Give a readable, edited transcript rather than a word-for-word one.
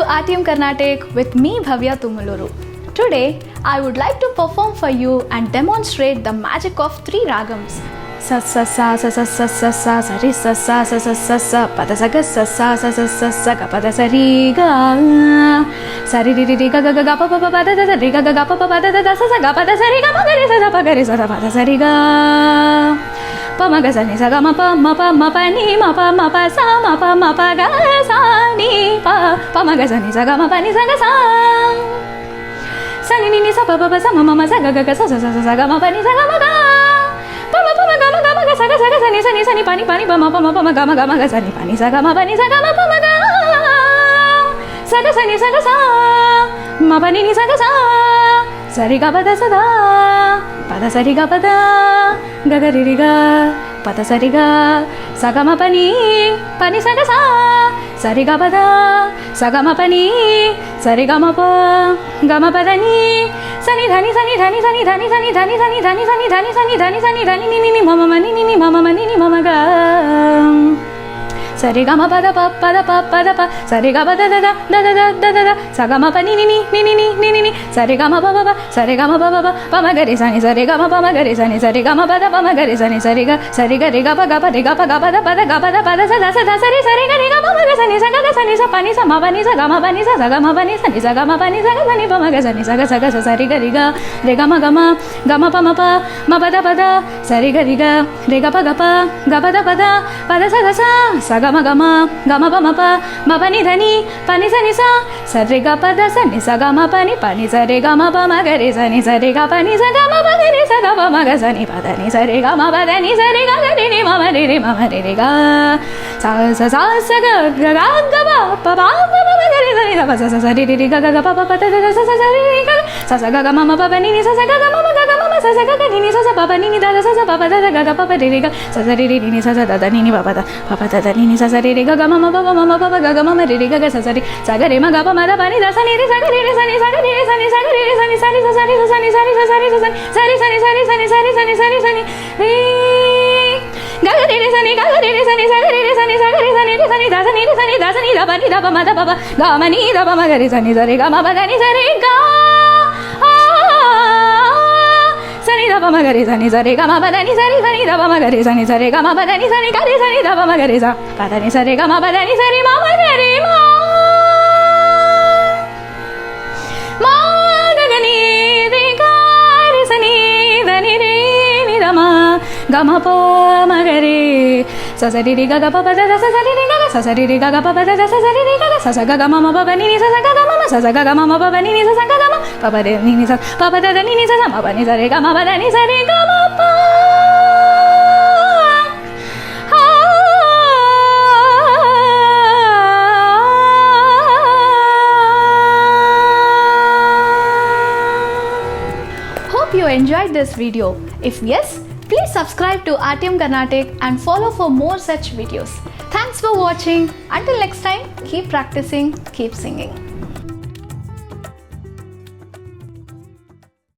Artium Carnatic with me Bhavya Tumuluru. Today I would like to perform for you and demonstrate the magic of 3 Raagams. Sa sa sa sa sa sa sa sa sa ri sa sa sa sa sa sa pa da sa ga sa sa sa sa sa sa ga pa da sa ri ga sa ri ri ri ga ga ga pa pa pa da da ri ga ga ga pa pa da da sa sa ga pa da sa ri ga ma ga ri sa pa ga ri sa pa da sa ri ga pa ma ga sa ni sa ga ma pa ni ma pa sa ma pa ga sa ni pa ma ga sa ni sa ga ma pa ni sa ga sa sa ni ni sa pa sa ma sa ga ga sa sa ga ma pa ni sa ga ma ga pa ma ga ma ga sa ga sa ni pa ni pa ma ga ma ga sa ni pa ni sa ga ma pa ma ga sa ga sa ma pa ni sa ga sa ri ga pa da sa sa ri ga pa da ga ga ri ri ga pa da sa ri ga sa ga ma pa ni sa ga sa ri ga pa da sa ga ma pa ni sa ri ga ma pa da ni sa ni dha ni sa ni dha ni sa ni dha ni sa ni dha ni sa ni dha ni sa ni dha ni sa ni dha ni sa ni dha ni ni ni ma ma ni ni ma ma ni ni ma ga sa ri ga ma pa da pa sa ri ga pa da da sa ga ma pa ni ni sa ri ga ma pa sa ri ga ma pa ma ga re sa ni sa ri ga ma pa ma ga re sa ni sa ri ga ma pa da pa ma ga re sa ni sa ri ga re ga pa da pa da pa da sa sa ri ga re ga ma ga sa ni sa pa ni sa ma pa ni sa ga ma pa ni sa ma pa ni sa ni sa ga ma pa ni sa ga sa ni pa ma ga sa ni sa sa ri ga re ga ma pa ma pa da sa ri ga re ga pa da pa da sa ga ma pa ni dha ni pa ni sa re ga pa da sa ni sa ga ma pa ni sa re ga ma pa ma ga re sa ni sa re ga pa ni sa ga ma pa ga re sa ga pa ma ga sa ni pa da ni sa re ga ma pa da ni sa re ga re ni ma ma re ga sa ga ga pa ma ga re sa ni sa sa ri ri ga ga pa da sa ri ga sa ga ma pa ni sa ga ma sa ga ni ni sa pa ni da sa pa da ga pa ri ri ga sa ri ri ni sa da ni pa da ni ni sa ri ri ga ma pa ga ga ma ri ri ga sa ri sa ga re ma ga pa ma da pa ni da sa ni ri sa ga ri sa ni sa ga ri sa ni sa ga ri sa ni sa ni sa ri sa ni sa ni sa ri sa ni ri ga ga ri sa ni ga ga ri sa ni sa ga ri sa ni sa ga ri sa ni sa ni da sa ni da pa ni da pa ma da pa ga ma ni da pa ma ga ri sa ni sa ri ga ma pa da ni sa ri ga sa ni da pa ma ga ri sa ni sa ri ga ma pa da ni sa ri da pa ma ga ri sa ni sa ri ga ma pa da ni sa ri ga ri sa ni da pa ma ga ri sa pa da ni sa ri ga ma pa da ni sa ri ma ma ga ri ma ga ni ri ga ri sa ni da ni ri ni da ma ga ma pa ma ga ri sa ri ri ga ga pa da sa ri ri ga sa ri ri ga ga pa da sa ri ri ga sa ga ga ma ma pa ni ni sa ga ga ma sa ga ga ma pa ni ni sa ga ga ma pa re ni ni sa pa da ni ni sa ma pa ni sa re ga ma pa da ni sa re ga ma pa Hope you enjoyed this video. If yes, please subscribe to Artium Carnatic and follow for more such videos. Thanks for watching. Until next time, keep practicing, keep singing.